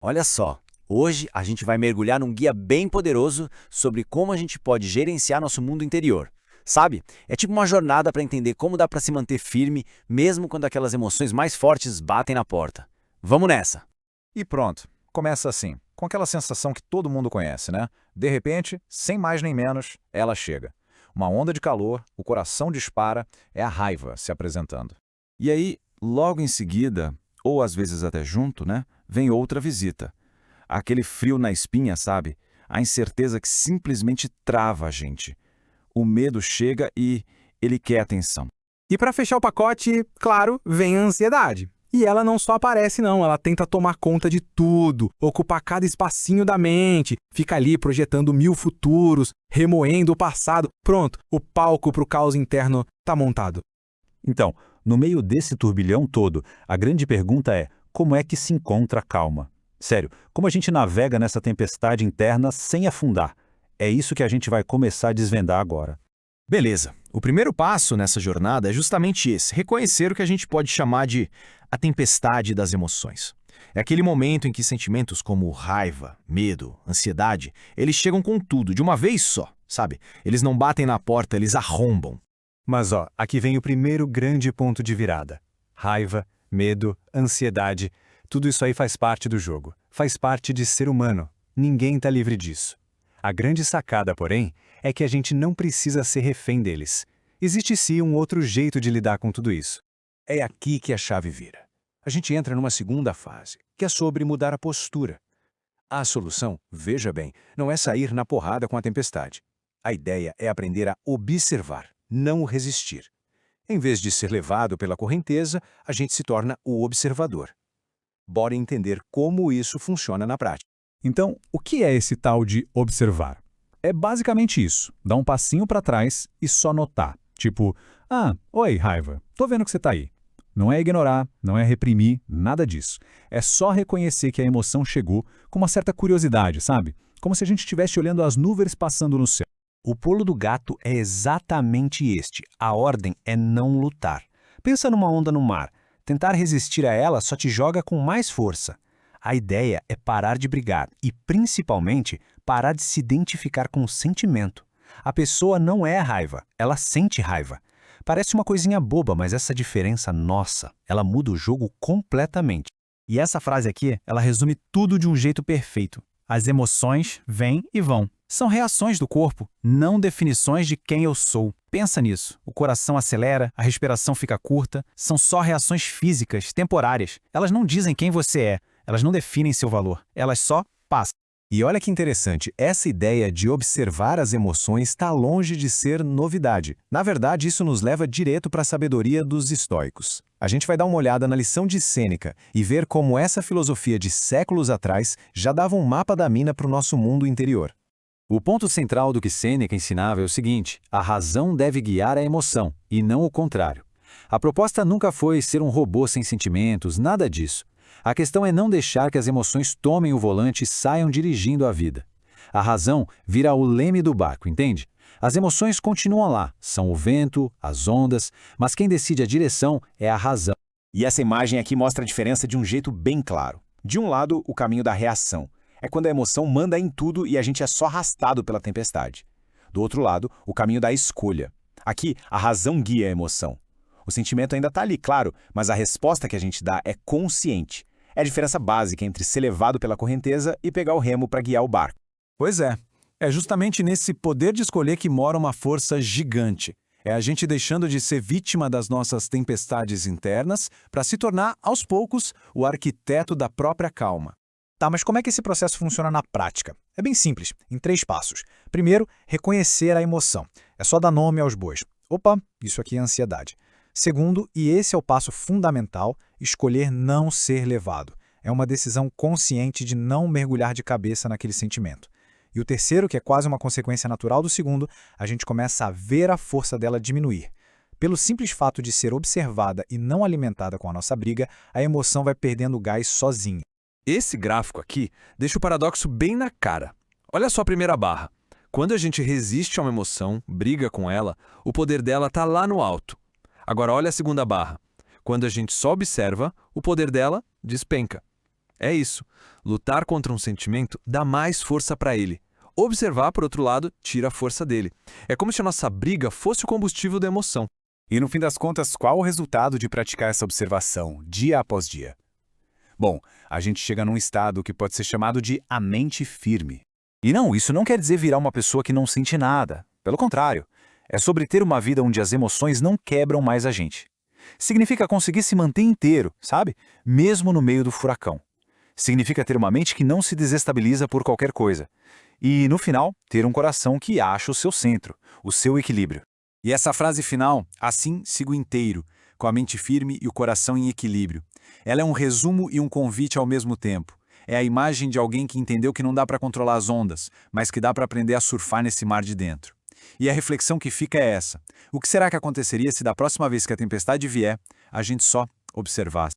Olha só, hoje a gente vai mergulhar num guia bem poderoso sobre como a gente pode gerenciar nosso mundo interior. Sabe? É tipo uma jornada para entender como dá para se manter firme mesmo quando aquelas emoções mais fortes batem na porta. Vamos nessa! E pronto, começa assim, com aquela sensação que todo mundo conhece, né? De repente, sem mais nem menos, ela chega. Uma onda de calor, o coração dispara, é a raiva se apresentando. E aí, logo em seguida, ou às vezes até junto, né, vem outra visita. Aquele frio na espinha, sabe? A incerteza que simplesmente trava a gente. O medo chega e ele quer atenção. E para fechar o pacote, claro, vem a ansiedade. E ela não só aparece não, ela tenta tomar conta de tudo, ocupar cada espacinho da mente, fica ali projetando mil futuros, remoendo o passado. Pronto, o palco para o caos interno tá montado. Então, no meio desse turbilhão todo, a grande pergunta é: como é que se encontra a calma? Sério, como a gente navega nessa tempestade interna sem afundar? É isso que a gente vai começar a desvendar agora. Beleza. O primeiro passo nessa jornada é justamente esse, reconhecer o que a gente pode chamar de a tempestade das emoções. É aquele momento em que sentimentos como raiva, medo, ansiedade, eles chegam com tudo, de uma vez só, sabe? Eles não batem na porta, eles arrombam. Mas aqui vem o primeiro grande ponto de virada. Raiva, medo, ansiedade, tudo isso aí faz parte do jogo. Faz parte de ser humano. Ninguém está livre disso. A grande sacada, porém, é que a gente não precisa ser refém deles. Existe sim um outro jeito de lidar com tudo isso. É aqui que a chave vira. A gente entra numa segunda fase, que é sobre mudar a postura. A solução, veja bem, não é sair na porrada com a tempestade. A ideia é aprender a observar, não resistir. Em vez de ser levado pela correnteza, a gente se torna o observador. Bora entender como isso funciona na prática. Então, o que é esse tal de observar? É basicamente isso, dar um passinho para trás e só notar. Tipo, oi, raiva, tô vendo que você tá aí. Não é ignorar, não é reprimir, nada disso. É só reconhecer que a emoção chegou com uma certa curiosidade, sabe? Como se a gente estivesse olhando as nuvens passando no céu. O pulo do gato é exatamente este. A ordem é não lutar. Pensa numa onda no mar. Tentar resistir a ela só te joga com mais força. A ideia é parar de brigar e, principalmente, parar de se identificar com o sentimento. A pessoa não é a raiva, ela sente raiva. Parece uma coisinha boba, mas essa diferença nossa, ela muda o jogo completamente. E essa frase aqui, ela resume tudo de um jeito perfeito. As emoções vêm e vão. São reações do corpo, não definições de quem eu sou. Pensa nisso. O coração acelera, a respiração fica curta. São só reações físicas, temporárias. Elas não dizem quem você é. Elas não definem seu valor. Elas só passam. E olha que interessante, essa ideia de observar as emoções está longe de ser novidade. Na verdade, isso nos leva direto para a sabedoria dos estoicos. A gente vai dar uma olhada na lição de Sêneca e ver como essa filosofia de séculos atrás já dava um mapa da mina para o nosso mundo interior. O ponto central do que Sêneca ensinava é o seguinte: a razão deve guiar a emoção, e não o contrário. A proposta nunca foi ser um robô sem sentimentos, nada disso. A questão é não deixar que as emoções tomem o volante e saiam dirigindo a vida. A razão vira o leme do barco, entende? As emoções continuam lá, são o vento, as ondas, mas quem decide a direção é a razão. E essa imagem aqui mostra a diferença de um jeito bem claro. De um lado, o caminho da reação. É quando a emoção manda em tudo e a gente é só arrastado pela tempestade. Do outro lado, o caminho da escolha. Aqui, a razão guia a emoção. O sentimento ainda está ali, claro, mas a resposta que a gente dá é consciente. É a diferença básica entre ser levado pela correnteza e pegar o remo para guiar o barco. Pois é. É justamente nesse poder de escolher que mora uma força gigante. É a gente deixando de ser vítima das nossas tempestades internas para se tornar, aos poucos, o arquiteto da própria calma. Tá, mas como é que esse processo funciona na prática? É bem simples, em 3 passos. Primeiro, reconhecer a emoção. É só dar nome aos bois. Opa, isso aqui é ansiedade. Segundo, e esse é o passo fundamental, escolher não ser levado. É uma decisão consciente de não mergulhar de cabeça naquele sentimento. E o terceiro, que é quase uma consequência natural do segundo, a gente começa a ver a força dela diminuir. Pelo simples fato de ser observada e não alimentada com a nossa briga, a emoção vai perdendo gás sozinha. Esse gráfico aqui deixa o paradoxo bem na cara. Olha só a primeira barra. Quando a gente resiste a uma emoção, briga com ela, o poder dela está lá no alto. Agora olha a segunda barra. Quando a gente só observa, o poder dela despenca. É isso. Lutar contra um sentimento dá mais força para ele. Observar, por outro lado, tira a força dele. É como se a nossa briga fosse o combustível da emoção. E no fim das contas, qual o resultado de praticar essa observação, dia após dia? Bom, a gente chega num estado que pode ser chamado de a mente firme. E não, isso não quer dizer virar uma pessoa que não sente nada. Pelo contrário, é sobre ter uma vida onde as emoções não quebram mais a gente. Significa conseguir se manter inteiro, sabe? Mesmo no meio do furacão. Significa ter uma mente que não se desestabiliza por qualquer coisa. E, no final, ter um coração que acha o seu centro, o seu equilíbrio. E essa frase final, assim sigo inteiro, com a mente firme e o coração em equilíbrio. Ela é um resumo e um convite ao mesmo tempo. É a imagem de alguém que entendeu que não dá para controlar as ondas, mas que dá para aprender a surfar nesse mar de dentro. E a reflexão que fica é essa. O que será que aconteceria se da próxima vez que a tempestade vier, a gente só observasse?